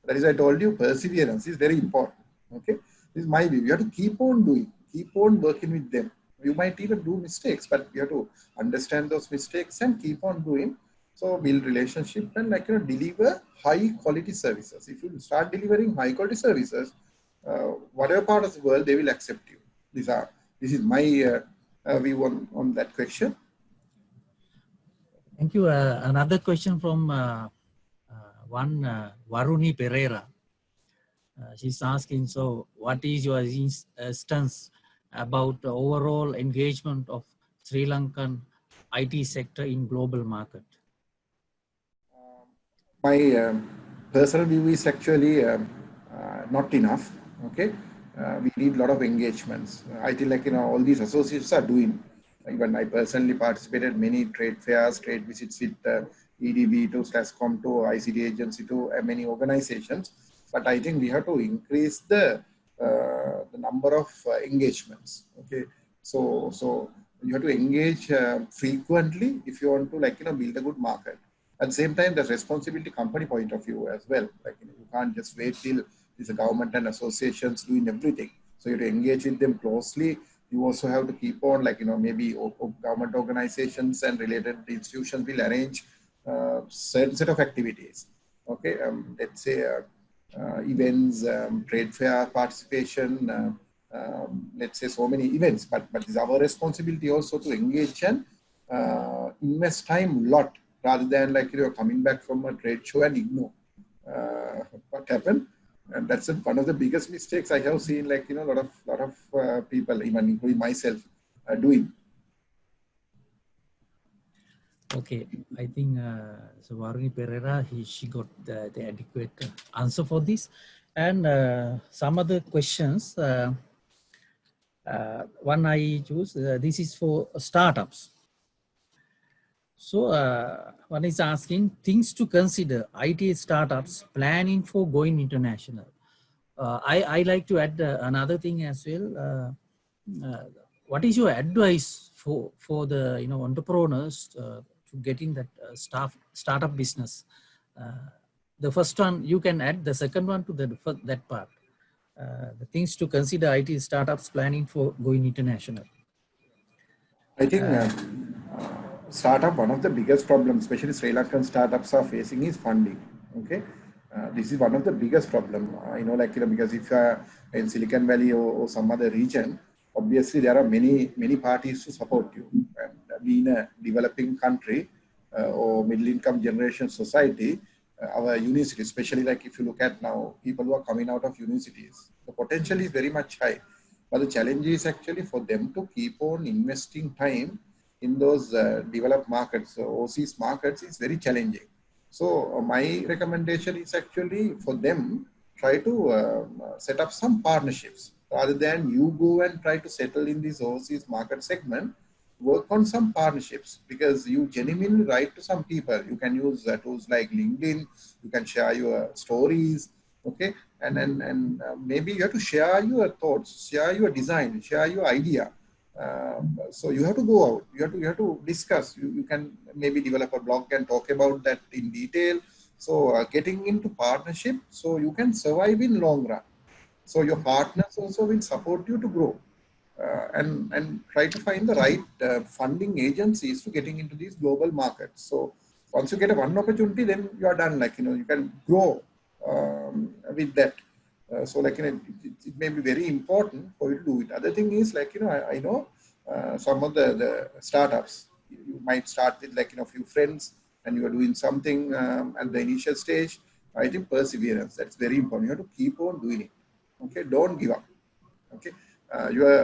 That is, I told you, perseverance is very important. Okay, this is my view. You have to keep on doing, keep on working with them. You might even do mistakes, but you have to understand those mistakes and keep on doing. So build relationship and deliver high quality services. If you start delivering high quality services, whatever part of the world they will accept you. This is my view on that question. Thank you. Another question from Varuni Pereira. She's asking, so what is your stance about the overall engagement of Sri Lankan IT sector in global market? My personal view is actually not enough. Okay, we need a lot of engagements. I think all these associates are doing. Even I personally participated many trade fairs, trade visits with EDB to SLASCOM to ICT agency to many organizations. But I think we have to increase the number of engagements. Okay, so you have to engage frequently if you want to build a good market. At the same time, there's responsibility company point of view as well. You can't just wait till it's a government and associations doing everything. So you have to engage with them closely. You also have to keep on maybe government organizations and related institutions will arrange certain set of activities. Okay, let's say events, trade fair participation, let's say so many events, but it's our responsibility also to engage and invest time a lot rather than you're coming back from a trade show and ignore what happened. And that's one of the biggest mistakes I have seen, a lot of people, even including myself, doing. Okay, I think so Varuni Pereira, she got the adequate answer for this. And some other questions. One I choose, this is for startups. So one is asking things to consider IT startups planning for going international. I like to add another thing as well. What is your advice for the entrepreneurs to get in that startup business? The first one you can add, the second one to that part. The things to consider IT startups planning for going international. I think startup, one of the biggest problems, especially Sri Lankan startups are facing is funding. Okay, this is one of the biggest problem. Because if you are in Silicon Valley or some other region, obviously there are many parties to support you. And being a developing country or middle income generation society, our university, especially if you look at now, people who are coming out of universities, the potential is very much high. But the challenge is actually for them to keep on investing time in those developed markets, overseas markets, is very challenging. So my recommendation is actually for them, try to set up some partnerships rather than you go and try to settle in this overseas market segment. Work on some partnerships because you genuinely write to some people. You can use tools like LinkedIn. You can share your stories. Okay, and maybe you have to share your thoughts, share your design, share your idea. So you have to go out. You have to discuss. You can maybe develop a blog and talk about that in detail. So getting into partnership, so you can survive in long run. So your partners also will support you to grow. And try to find the right funding agencies to getting into these global markets. So once you get a one opportunity, then you are done. You can grow with that. It may be very important for you to do it. Other thing is I know some of the startups. You might start with a few friends, and you are doing something at the initial stage. I think perseverance, that's very important. You have to keep on doing it. Okay, don't give up. Okay.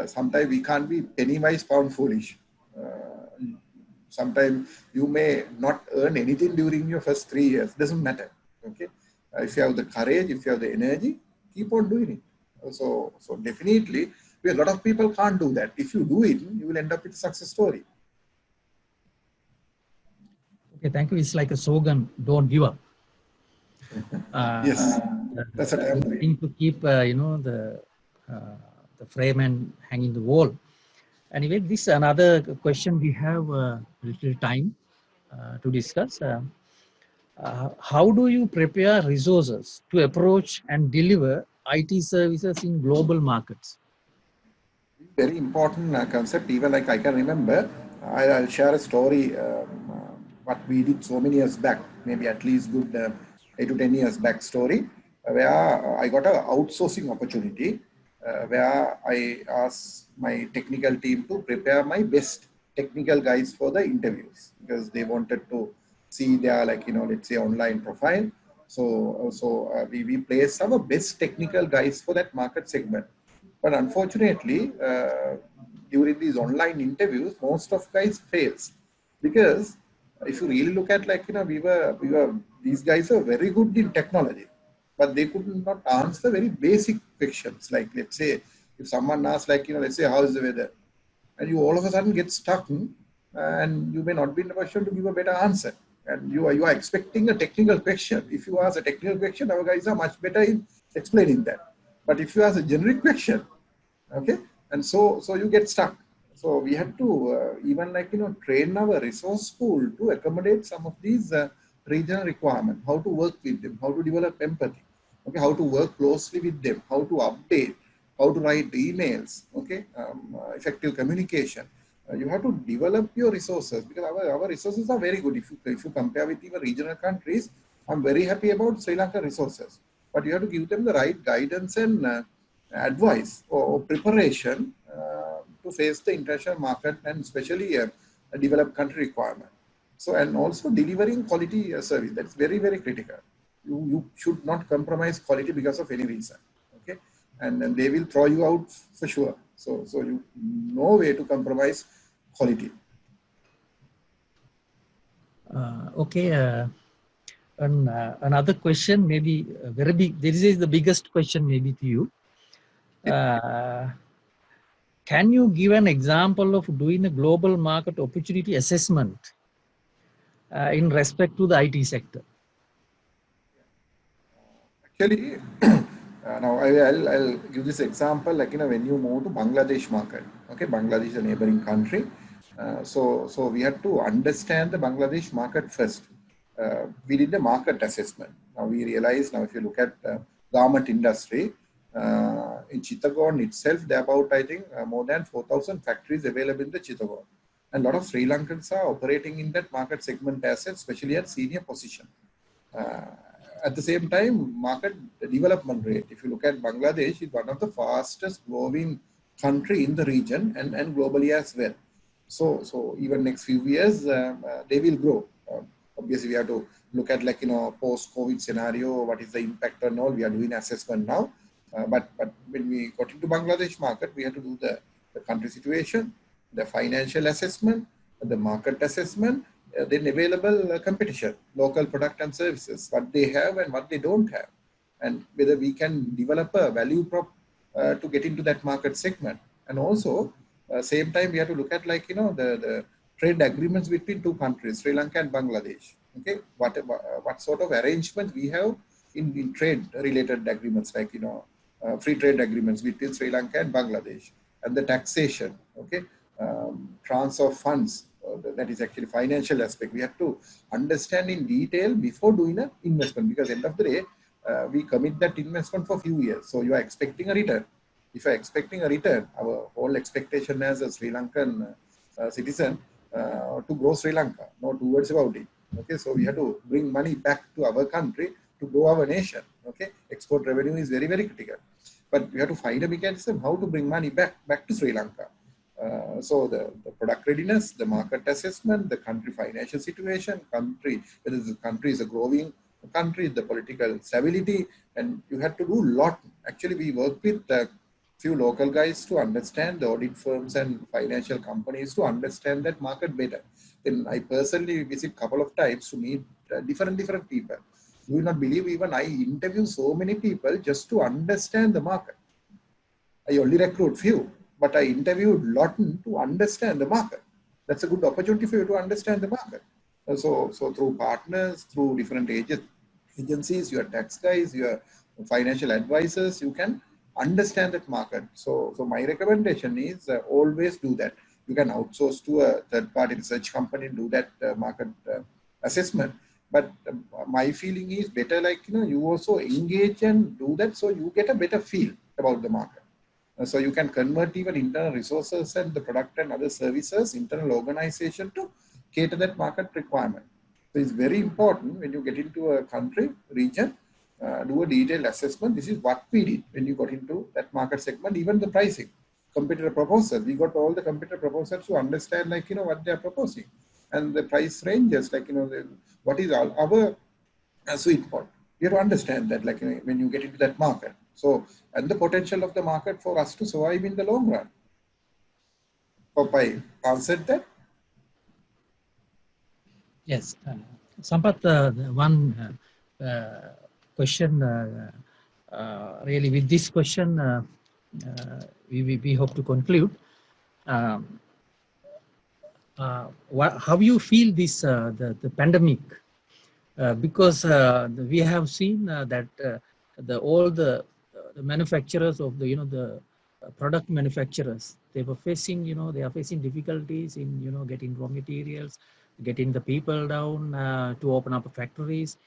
Sometimes we can't be penny wise, pound foolish. Sometimes you may not earn anything during your first 3 years. Doesn't matter. Okay. If you have the courage, if you have the energy, keep on doing it. So definitely, a lot of people can't do that. If you do it, you will end up with a success story. Okay, thank you. It's like a slogan, don't give up. Yes, that's what I'm Good doing. thing to keep, the frame and hanging the wall. Anyway, this another question we have little time to discuss. How do you prepare resources to approach and deliver IT services in global markets? Very important concept. Even like I can remember, I'll share a story. What we did so many years back, maybe at least good 8 to 10 years back story, where I got an outsourcing opportunity, where I asked my technical team to prepare my best technical guys for the interviews because they wanted to see their, like, let's say online profile. So we placed our best technical guys for that market segment. But unfortunately, during these online interviews, most of guys fails because if you really look at, like, we were these guys are very good in technology, but they could not answer very basic questions. Like, let's say if someone asks, like, let's say how is the weather, and you all of a sudden get stuck, and you may not be in a position to give a better answer. And you are expecting a technical question. If you ask a technical question, our guys are much better in explaining that. But if you ask a generic question, okay, and so you get stuck. So we had to even, like, train our resource pool to accommodate some of these regional requirements, how to work with them, how to develop empathy, okay, how to work closely with them, how to update, how to write emails, okay, effective communication. You have to develop your resources because our resources are very good. If you compare with even regional countries, I'm very happy about Sri Lanka resources, but you have to give them the right guidance and advice or preparation to face the international market, and especially a developed country requirement. So, and also delivering quality service, that's very, very critical. You should not compromise quality because of any reason. Okay, and then they will throw you out for sure. So you no way to compromise quality. Okay. And another question, maybe very big. This is the biggest question, maybe to you. Can you give an example of doing a global market opportunity assessment in respect to the IT sector? Actually, now I'll give this example, like, when you move to Bangladesh market, okay, Bangladesh is a neighboring country. So we had to understand the Bangladesh market first. We did the market assessment. Now we realize, now if you look at garment industry, in Chittagong itself, there are about, I think, more than 4,000 factories available in the Chittagong. And a lot of Sri Lankans are operating in that market segment assets, especially at senior position. At the same time, market development rate, if you look at Bangladesh, is one of the fastest growing country in the region and globally as well. So even next few years, they will grow. Obviously, we have to look at, like, post-COVID scenario, what is the impact and all. We are doing assessment now. But when we got into Bangladesh market, we had to do the country situation, the financial assessment, the market assessment, then available competition, local product and services, what they have and what they don't have, and whether we can develop a value prop to get into that market segment. And also, same time, we have to look at, like, the trade agreements between two countries, Sri Lanka and Bangladesh. Okay, what sort of arrangements we have in trade related agreements, like, free trade agreements between Sri Lanka and Bangladesh, and the taxation, okay, transfer of funds, that is actually financial aspect. We have to understand in detail before doing an investment, because end of the day, we commit that investment for a few years. So you are expecting a return. If you are expecting a return, our whole expectation as a Sri Lankan citizen to grow Sri Lanka, no two words about it. Okay, so we have to bring money back to our country to grow our nation. Okay, export revenue is very, very critical, but we have to find a mechanism how to bring money back to Sri Lanka. So the product readiness, the market assessment, the country financial situation, whether the country is a growing country, the political stability, and you have to do a lot. Actually, we work with few local guys to understand the audit firms and financial companies to understand that market better. Then I personally visit couple of times to meet different people. You will not believe, even I interview so many people just to understand the market. I only recruit few, but I interviewed lot to understand the market. That's a good opportunity for you to understand the market. So through partners, through different agencies, your tax guys, your financial advisors, you can understand that market. So my recommendation is always do that. You can outsource to a third-party research company and do that market assessment. But my feeling is better, like, you also engage and do that, so you get a better feel about the market. So you can convert even internal resources and the product and other services, internal organization to cater that market requirement. So it's very important when you get into a country, region, do a detailed assessment. This is what we did when you got into that market segment, even the pricing, competitor proposals. We got all the competitor proposals to understand, like, what they are proposing and the price ranges, like, what is our sweet spot. You have to understand that, like, when you get into that market. So, and the potential of the market for us to survive in the long run. Hope I answered that. Yes, Sampath, one question, really with this question, we hope to conclude. How you feel this, the pandemic? Because we have seen that all the manufacturers of the, the product manufacturers, they were facing, they are facing difficulties in, getting raw materials, getting the people down to open up factories.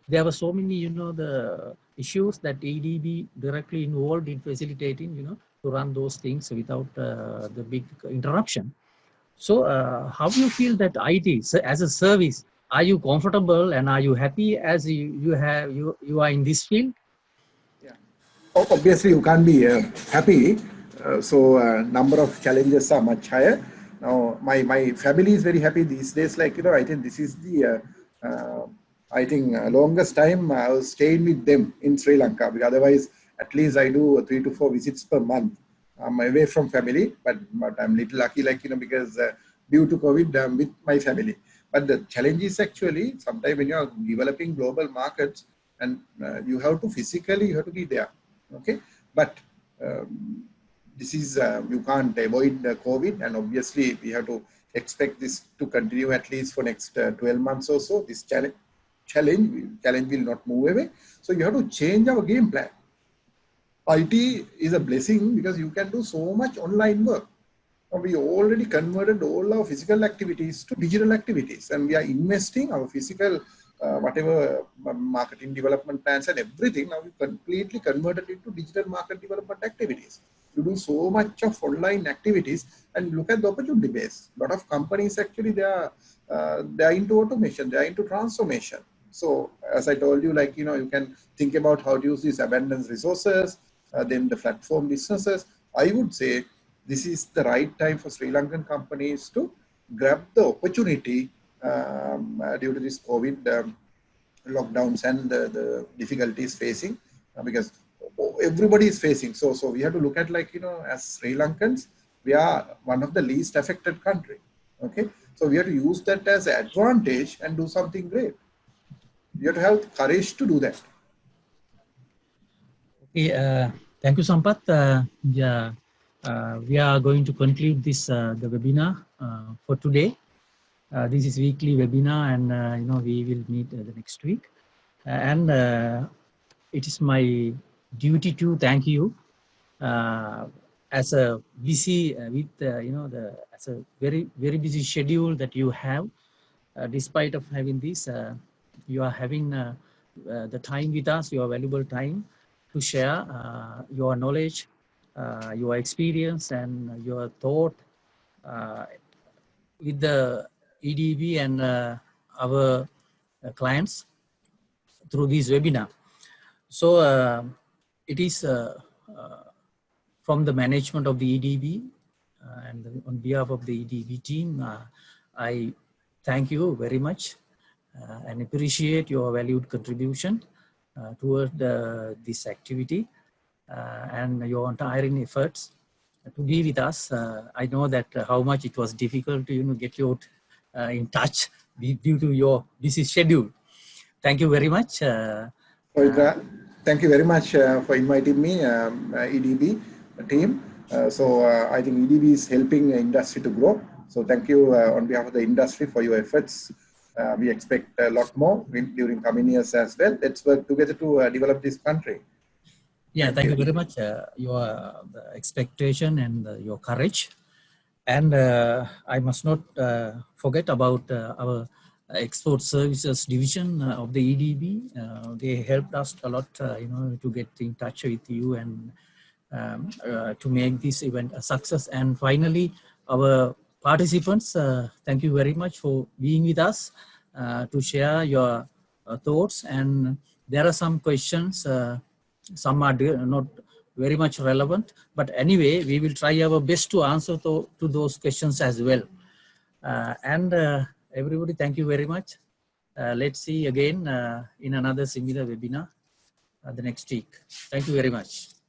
There were so many, the issues that EDB directly involved in facilitating, to run those things without the big interruption. So how do you feel that IT as a service, are you comfortable and are you happy as you are in this field? Yeah. Obviously, you can't be happy. So number of challenges are much higher. Now, my family is very happy these days. Like, I think this is the longest time I was staying with them in Sri Lanka. Because otherwise, at least I do 3 to 4 visits per month. I'm away from family, but I'm little lucky, like, because due to COVID, I'm with my family. But the challenge is actually sometimes when you are developing global markets, and you have to physically, you have to be there. Okay, but this is you can't avoid the COVID, and obviously we have to expect this to continue at least for next 12 months or so. This challenge will not move away. So you have to change our game plan. IT is a blessing because you can do so much online work. We already converted all our physical activities to digital activities, and we are investing our physical whatever marketing development plans and everything. Now we completely converted it to digital market development activities. You do so much of online activities, and look at the opportunity base. A lot of companies actually they are into automation, they are into transformation. So as I told you, like, you can think about how to use these abundant resources, then the platform businesses. I would say this is the right time for Sri Lankan companies to grab the opportunity due to this COVID lockdowns and the difficulties facing, because everybody is facing. So we have to look at, like, as Sri Lankans, we are one of the least affected country. Okay, so we have to use that as an advantage and do something great. You have to have courage to do that. Okay, thank you, Sampath. Yeah, we are going to conclude this the webinar for today. This is weekly webinar, and we will meet the next week. And it is my duty to thank you as a busy with as a very busy schedule that you have. Despite of having this, you are having the time with us, your valuable time to share your knowledge, your experience, and your thought with the EDB and our clients through this webinar. So it is from the management of the EDB and on behalf of the EDB team, I thank you very much and appreciate your valued contribution toward this activity. and your untiring efforts to be with us. I know that how much it was difficult to get you in touch due to your busy schedule. Thank you very much. Thank you very much for inviting me, EDB team. I think EDB is helping the industry to grow. So thank you on behalf of the industry for your efforts. We expect a lot more during coming years as well. Let's work together to develop this country. Yeah, thank you very much. Your expectation and your courage. And I must not forget about our export services division of the EDB. They helped us a lot, to get in touch with you and to make this event a success. And finally, our participants, thank you very much for being with us to share your thoughts. And there are some questions, some are not very much relevant, but anyway, we will try our best to answer to those questions as well. Everybody, thank you very much. Let's see again in another similar webinar the next week. Thank you very much.